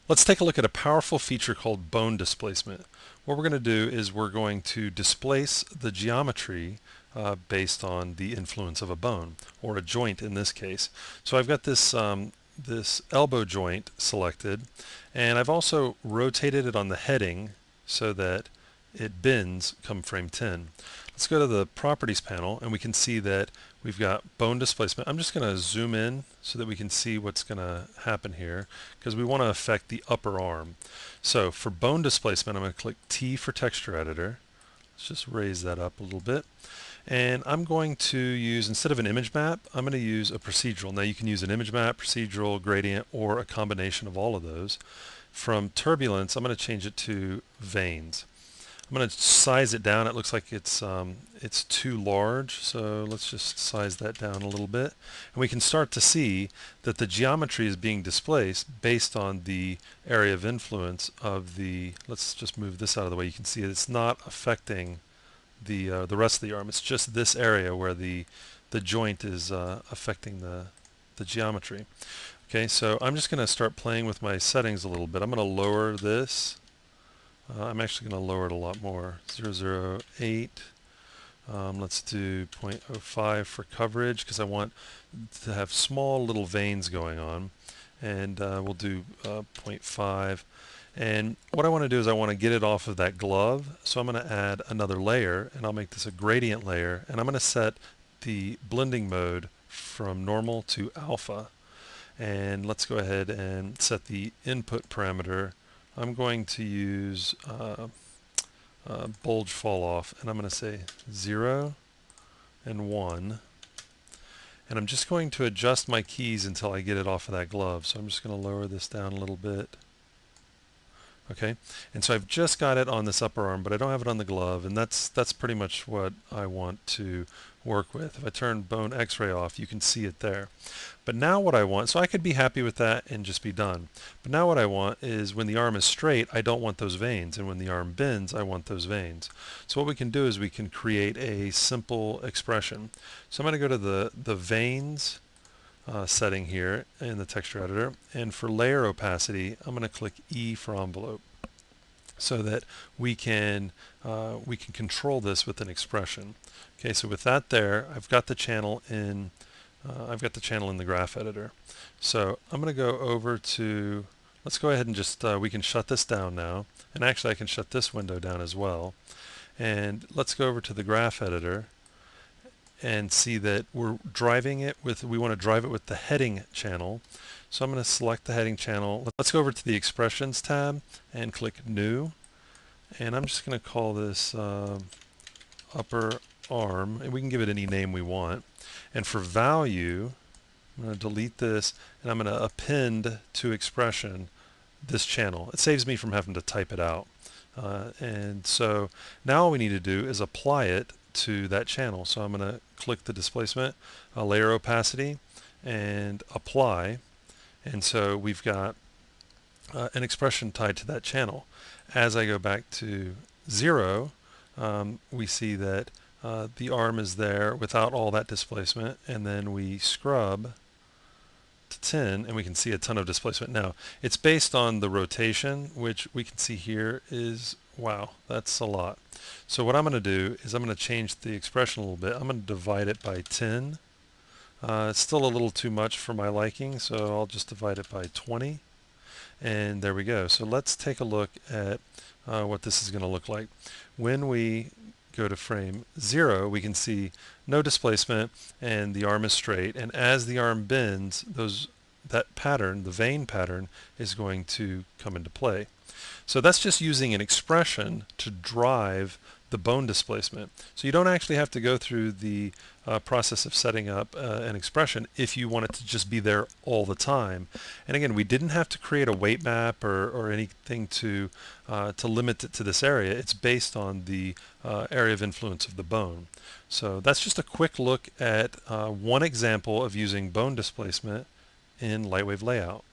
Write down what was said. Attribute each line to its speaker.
Speaker 1: Let's take a look at a powerful feature called bone displacement. What we're going to do is we're going to displace the geometry based on the influence of a bone, or a joint in this case. So I've got this elbow joint selected, and I've also rotated it on the heading so that it bends come frame 10. Let's go to the properties panel, and we can see that we've got bone displacement. I'm just going to zoom in so that we can see what's going to happen here, because we want to affect the upper arm. So for bone displacement, I'm going to click T for texture editor. Let's just raise that up a little bit. And I'm going to use, instead of an image map, I'm going to use a procedural. Now you can use an image map, procedural, gradient, or a combination of all of those. From turbulence, I'm going to change it to veins. I'm going to size it down. It looks like it's too large, so let's just size that down a little bit. And we can start to see that the geometry is being displaced based on the area of influence of the, let's just move this out of the way. You can see it's not affecting the rest of the arm. It's just this area where the joint is affecting the geometry. Okay, so I'm just going to start playing with my settings a little bit. I'm going to lower this. I'm actually going to lower it a lot more. 0.008. Let's do 0.05 for coverage because I want to have small little veins going on. And we'll do 0.5. And what I want to do is I want to get it off of that glove. So I'm going to add another layer, and I'll make this a gradient layer. And I'm going to set the blending mode from normal to alpha. And let's go ahead and set the input parameter. I'm going to use bulge fall off, and I'm going to say 0 and 1. And I'm just going to adjust my keys until I get it off of that glove. So I'm just going to lower this down a little bit. Okay, and so I've just got it on this upper arm, but I don't have it on the glove, and that's pretty much what I want to work with. If I turn bone x-ray off, you can see it there. But now what I want, so I could be happy with that and just be done. But now what I want is when the arm is straight, I don't want those veins, and when the arm bends, I want those veins. So what we can do is we can create a simple expression. So I'm going to go to the veins setting here in the texture editor, and for layer opacity I'm going to click E for envelope so that we can control this with an expression. Okay, so with that there, I've got the channel in the graph editor. So I'm going to go over to, let's go ahead and just we can shut this down now, and actually I can shut this window down as well. And let's go over to the graph editor and see that we're driving it with, we want to drive it with the heading channel. So I'm going to select the heading channel. Let's go over to the expressions tab and click new. And I'm just going to call this upper arm, and we can give it any name we want. And for value, I'm going to delete this, and I'm going to append to expression this channel. It saves me from having to type it out. And so now all we need to do is apply it to that channel. So I'm going to click the displacement, layer opacity, and apply. And so we've got an expression tied to that channel. As I go back to 0, we see that the arm is there without all that displacement, and then we scrub to 10 and we can see a ton of displacement. Now it's based on the rotation, which we can see here is, wow, that's a lot. So what I'm going to do is I'm going to change the expression a little bit. I'm going to divide it by 10. It's still a little too much for my liking, so I'll just divide it by 20. And there we go. So let's take a look at what this is going to look like. When we go to frame 0, we can see no displacement and the arm is straight, and as the arm bends, that pattern, the vein pattern, is going to come into play. So that's just using an expression to drive the bone displacement. So you don't actually have to go through the process of setting up an expression if you want it to just be there all the time. And again, we didn't have to create a weight map or anything to limit it to this area. It's based on the area of influence of the bone. So that's just a quick look at one example of using bone displacement in LightWave layout.